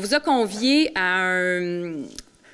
vous a convié à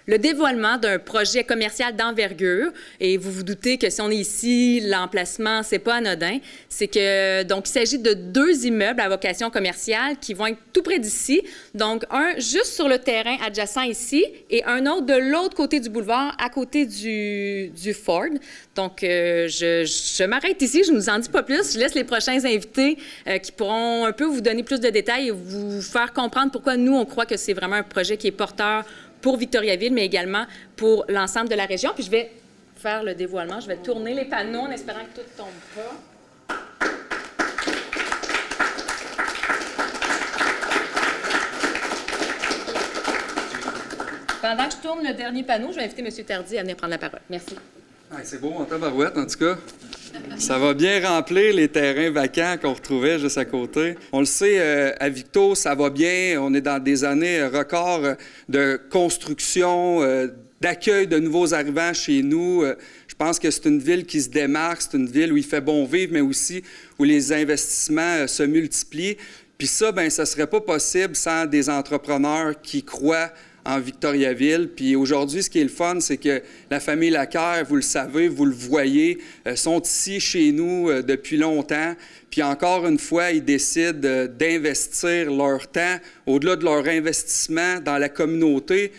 le dévoilement d'un projet commercial d'envergure. Et vous vous doutez que si on est ici, l'emplacement, c'est pas anodin. C'est que, donc, il s'agit de 2 immeubles à vocation commerciale qui vont être tout près d'ici. Donc, un juste sur le terrain adjacent ici et un autre de l'autre côté du boulevard, à côté du Ford. Donc, je m'arrête ici, je ne vous en dis pas plus. Je laisse les prochains invités qui pourront un peu vous donner plus de détails et vous faire comprendre pourquoi nous, on croit que c'est vraiment un projet qui est porteur pour Victoriaville, mais également pour l'ensemble de la région. Puis je vais faire le dévoilement. Je vais tourner les panneaux en espérant que tout ne tombe pas. Pendant que je tourne le dernier panneau, je vais inviter M. Tardy à venir prendre la parole. Merci. Ah, c'est beau en tabarouette, en tout cas. Ça va bien remplir les terrains vacants qu'on retrouvait juste à côté. On le sait, à Victo, ça va bien. On est dans des années records de construction, d'accueil de nouveaux arrivants chez nous. Je pense que c'est une ville qui se démarque, c'est une ville où il fait bon vivre, mais aussi où les investissements se multiplient. Puis ça, bien, ça ne serait pas possible sans des entrepreneurs qui croient en Victoriaville. Puis aujourd'hui, ce qui est le fun, c'est que la famille Lacaire, vous le savez, vous le voyez, sont ici chez nous depuis longtemps. Puis encore une fois, ils décident d'investir leur temps, au-delà de leur investissement dans la communauté.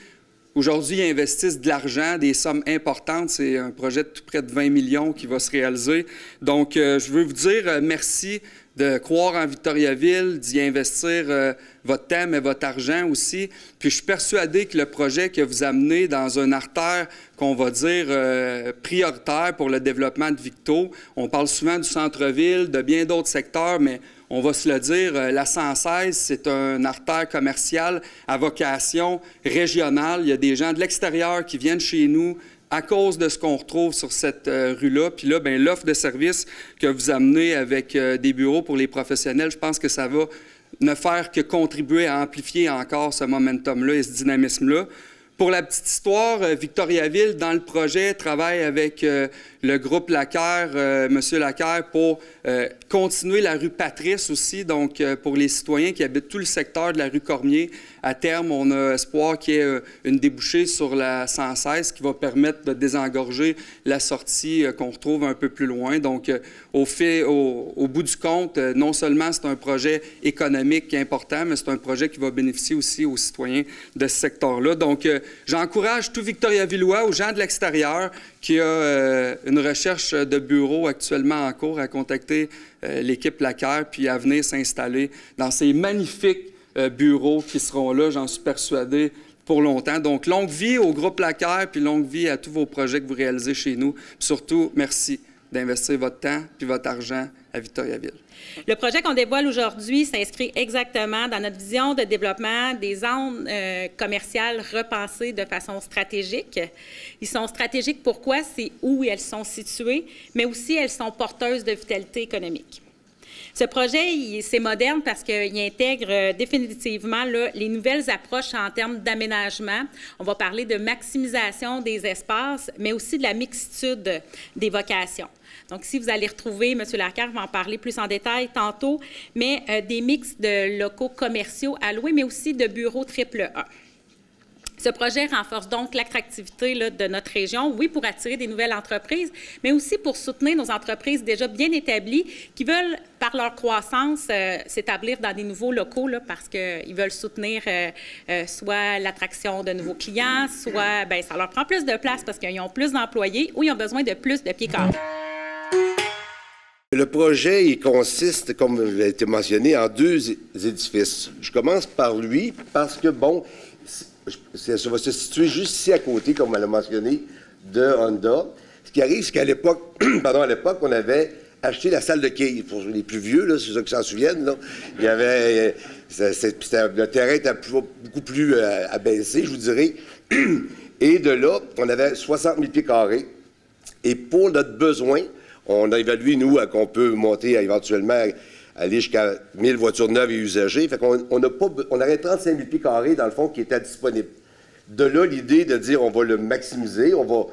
Aujourd'hui, ils investissent de l'argent, des sommes importantes. C'est un projet de tout près de 20 millions qui va se réaliser. Donc, je veux vous dire merci de croire en Victoriaville, d'y investir votre temps et votre argent aussi. Puis je suis persuadé que le projet que vous amenez dans une artère qu'on va dire prioritaire pour le développement de Victo, on parle souvent du centre-ville, de bien d'autres secteurs, mais on va se le dire, la 116, c'est une artère commerciale à vocation régionale. Il y a des gens de l'extérieur qui viennent chez nous à cause de ce qu'on retrouve sur cette rue-là. Puis là, bien, l'offre de services que vous amenez avec des bureaux pour les professionnels, je pense que ça va ne faire que contribuer à amplifier encore ce momentum-là et ce dynamisme-là. Pour la petite histoire, Victoriaville, dans le projet, travaille avec le groupe Lacaire, M. Lacaire, pour continuer la rue Patrice aussi. Donc, pour les citoyens qui habitent tout le secteur de la rue Cormier, à terme, on a espoir qu'il y ait une débouchée sur la 116 qui va permettre de désengorger la sortie qu'on retrouve un peu plus loin. Donc, au bout du compte, non seulement c'est un projet économique important, mais c'est un projet qui va bénéficier aussi aux citoyens de ce secteur-là. Donc, j'encourage tout Victoriavillois, aux gens de l'extérieur qui a une recherche de bureau actuellement en cours à contacter l'équipe Lacaire puis à venir s'installer dans ces magnifiques bureaux qui seront là, j'en suis persuadé, pour longtemps. Donc, longue vie au groupe Lacaire puis longue vie à tous vos projets que vous réalisez chez nous. Puis surtout, merci d'investir votre temps puis votre argent à Victoriaville. Le projet qu'on dévoile aujourd'hui s'inscrit exactement dans notre vision de développement des zones commerciales repensées de façon stratégique. Ils sont stratégiques pourquoi? C'est où elles sont situées, mais aussi elles sont porteuses de vitalité économique. Ce projet, c'est moderne parce qu'il intègre définitivement là, les nouvelles approches en termes d'aménagement. On va parler de maximisation des espaces, mais aussi de la mixitude des vocations. Donc, si vous allez retrouver, M. Lacaire va en parler plus en détail tantôt, mais des mix de locaux commerciaux à louer, mais aussi de bureaux AAA. Ce projet renforce donc l'attractivité de notre région, oui, pour attirer des nouvelles entreprises, mais aussi pour soutenir nos entreprises déjà bien établies qui veulent, par leur croissance, s'établir dans des nouveaux locaux là, parce qu'ils veulent soutenir soit l'attraction de nouveaux clients, soit bien, ça leur prend plus de place parce qu'ils ont plus d'employés ou ils ont besoin de plus de pieds carrés. Le projet, il consiste, comme il a été mentionné, en 2 édifices. Je commence par lui parce que, bon, ça va se situer juste ici à côté, comme on l'a mentionné, de Honda. Ce qui arrive, c'est qu'à l'époque, on avait acheté la salle de quilles. Pour les plus vieux, là, c'est ceux qui s'en souviennent, là, il y avait... le terrain était beaucoup plus abaissé, je vous dirais. Et de là, on avait 60 000 pieds carrés. Et pour notre besoin, on a évalué, nous, qu'on peut monter éventuellement... aller jusqu'à 1000 voitures neuves et usagées. Fait qu'on on avait 35 000 pieds carrés, dans le fond, qui étaient disponibles. De là, l'idée de dire on va le maximiser, on va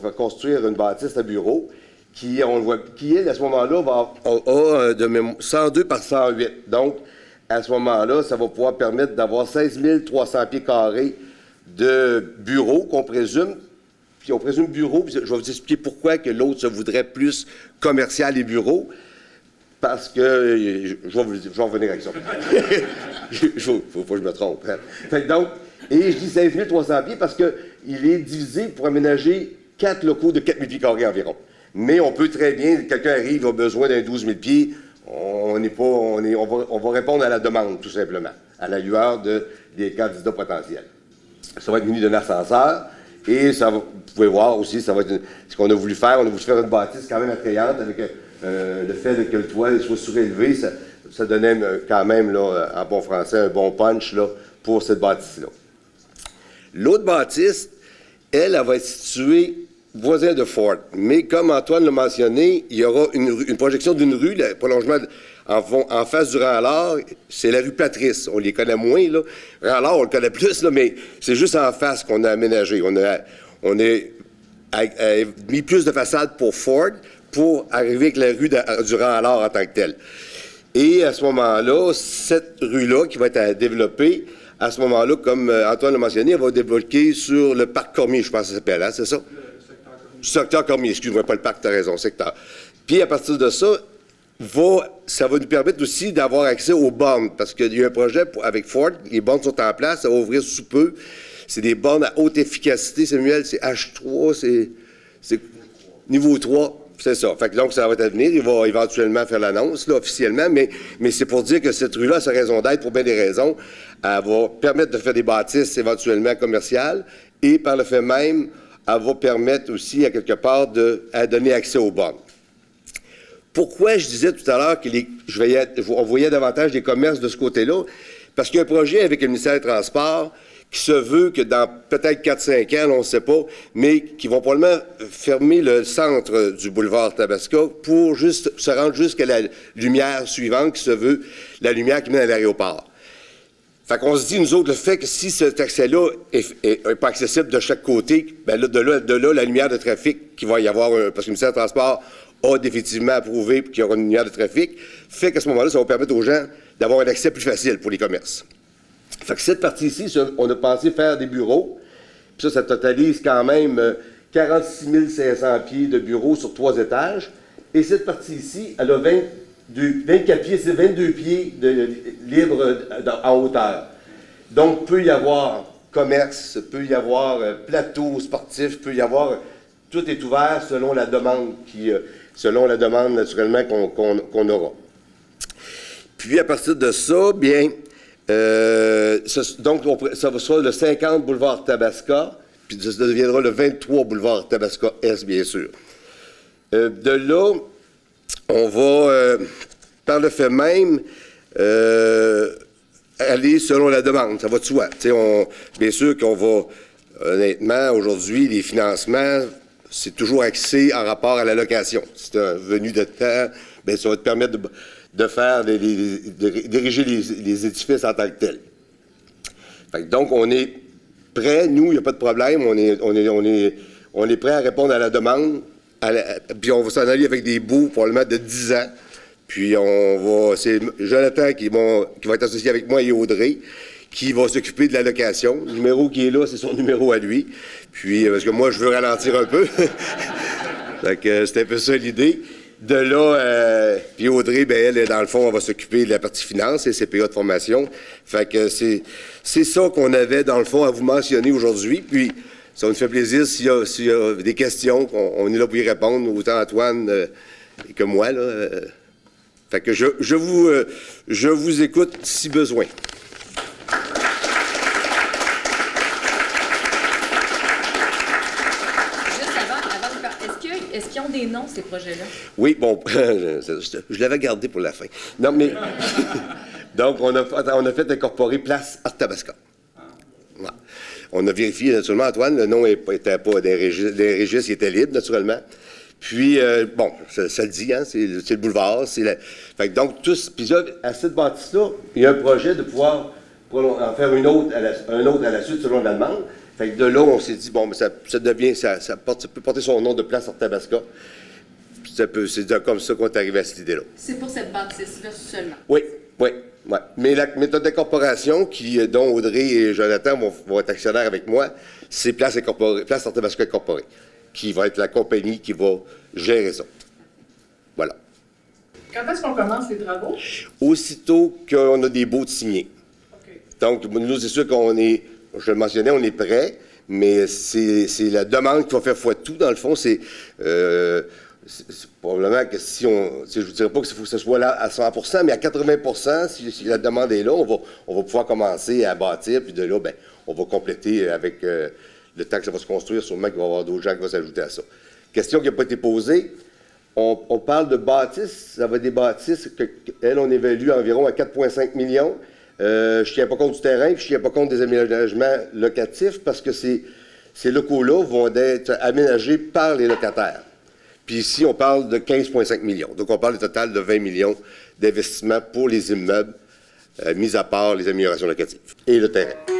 faire construire une bâtisse à bureau qui est, à ce moment-là, a 102 par 108. Donc, à ce moment-là, ça va pouvoir permettre d'avoir 16 300 pieds carrés de bureaux qu'on présume. Puis on présume bureaux, puis je vais vous expliquer pourquoi que l'autre se voudrait plus commercial et bureaux. Parce que, je vais revenir avec ça. Il ne faut pas que je me trompe. Hein. Fait que donc, et je dis 16 300 pieds parce qu'il est divisé pour aménager 4 locaux de 4 000 pieds carrés environ. Mais on peut très bien, quelqu'un arrive, il a besoin d'un 12 000 pieds, on va répondre à la demande, tout simplement, à la lueur des candidats potentiels. Ça va être muni d'un ascenseur, et ça va, vous pouvez voir aussi, ça va être ce qu'on a voulu faire. On a voulu faire une bâtisse quand même attrayante avec le fait que le toit soit surélevé. Ça donnait quand même, là, en bon français, un bon punch là, pour cette bâtisse-là. L'autre bâtisse, elle va être située voisin de Ford. Mais comme Antoine l'a mentionné, il y aura une projection d'une rue, le prolongement en face du Rang-Allard, c'est la rue Patrice. On les connaît moins, là. Rang-Allard, on le connaît plus, là, mais c'est juste en face qu'on a aménagé. On a mis plus de façades pour Ford pour arriver avec la rue du Rang-Allard en tant que telle. Et à ce moment-là, cette rue-là qui va être développée, à ce moment-là, comme Antoine l'a mentionné, elle va débloquer sur le parc Cormier, je pense que ça s'appelle, hein, c'est ça? Secteur Cormier, excuse-moi, pas le parc, tu as raison, secteur. Puis à partir de ça, ça va nous permettre aussi d'avoir accès aux bornes, parce qu'il y a un projet avec Ford, les bornes sont en place, ça va ouvrir sous peu. C'est des bornes à haute efficacité, Samuel, c'est H3, c'est niveau 3. C'est ça. Fait que donc, ça va être à venir. Il va éventuellement faire l'annonce, là, officiellement, mais c'est pour dire que cette rue-là a sa raison d'être pour bien des raisons. Elle va permettre de faire des bâtisses éventuellement commerciales et, par le fait même, elle va permettre aussi, à quelque part, à donner accès aux bornes. Pourquoi je disais tout à l'heure qu'on voyait davantage des commerces de ce côté-là? Parce qu'il y a un projet avec le ministère des Transports qui se veut que dans peut-être 4-5 ans, on ne sait pas, mais qui vont probablement fermer le centre du boulevard Tabasca pour juste se rendre jusqu'à la lumière suivante qui se veut la lumière qui mène à l'aéroport. Fait qu'on se dit, nous autres, le fait que si cet accès-là est pas accessible de chaque côté, bien là, de là, la lumière de trafic qu'il va y avoir, parce que le ministère des Transports a définitivement approuvé qu'il y aura une lumière de trafic, fait qu'à ce moment-là, ça va permettre aux gens d'avoir un accès plus facile pour les commerces. Fait que cette partie-ci, on a pensé faire des bureaux, puis ça totalise quand même 46 500 pieds de bureaux sur 3 étages, et cette partie-ci, elle a 24 pieds, c'est 22 pieds libre en hauteur. Donc, peut y avoir commerce, peut y avoir plateau sportif, peut y avoir... Tout est ouvert selon la demande naturellement qu'on aura. Puis, à partir de ça, bien... donc, ça sera le 50 boulevard Tabasca, puis ça deviendra le 23 boulevard Tabasca Est, bien sûr. De là, on va, par le fait même, aller selon la demande. Ça va de soi. Bien sûr qu'on va, honnêtement, aujourd'hui, les financements, c'est toujours axé en rapport à la location. C'est un venu de temps, bien, ça va te permettre de faire, d'ériger les édifices en tant que tels. Fait que donc, on est prêt, nous, il n'y a pas de problème, on est prêt à répondre à la demande, puis on va s'en aller avec des bouts probablement de 10 ans, puis c'est Jonathan qui va être associé avec moi et Audrey, qui va s'occuper de la location. Le numéro qui est là, c'est son numéro à lui, puis parce que moi, je veux ralentir un peu. Fait que c'est un peu ça l'idée. De là, puis Audrey, bien, elle, dans le fond, elle va s'occuper de la partie finance et CPA de formation. Fait que c'est ça qu'on avait, dans le fond, à vous mentionner aujourd'hui. Puis, ça nous fait plaisir s'il y a des questions, on est là pour y répondre, autant Antoine que moi, là. Fait que je vous écoute si besoin. Est-ce qu'ils ont des noms, ces projets-là? Oui, bon, je l'avais gardé pour la fin. Non, mais... Donc, on a fait incorporer Place Tabasca. Ouais. On a vérifié, naturellement, Antoine, le nom n'était pas des registres, il était libre, naturellement. Puis, bon, ça le dit, hein, c'est le boulevard, Fait que donc, puis là, à cette bâtisse-là, il y a un projet de pouvoir en faire un autre à la suite, selon la demande. Fait que de là, on s'est dit, bon, ça peut porter son nom de Place Tabasca. C'est comme ça qu'on est arrivé à cette idée-là. C'est pour cette bâtisse-là seulement? Oui, Oui, oui. Mais la méthode d'incorporation, dont Audrey et Jonathan vont être actionnaires avec moi, c'est Place Santé Masque Incorporée, qui va être la compagnie qui va gérer ça. Voilà. Quand est-ce qu'on commence les travaux? Aussitôt qu'on a des baux de signés. OK. Donc, nous, c'est sûr qu'on est, je le mentionnais, on est prêt, mais c'est la demande qui va faire foi de tout. Dans le fond, c'est probablement que si on... Je ne vous dirais pas qu'il faut que ce soit là à 100%, mais à 80%, si la demande est là, on va pouvoir commencer à bâtir, puis de là, bien, on va compléter avec le temps que ça va se construire. Sûrement qu'il va y avoir d'autres gens qui vont s'ajouter à ça. Question qui n'a pas été posée. On parle de bâtisses. Ça va être des bâtisses qu'elles, on évalue environ à 4,5 millions. Je ne tiens pas compte du terrain, puis je ne tiens pas compte des aménagements locatifs, parce que ces locaux-là vont être aménagés par les locataires. Puis ici, on parle de 15,5 millions. Donc, on parle au total de 20 millions d'investissements pour les immeubles, mis à part les améliorations locatives et le terrain.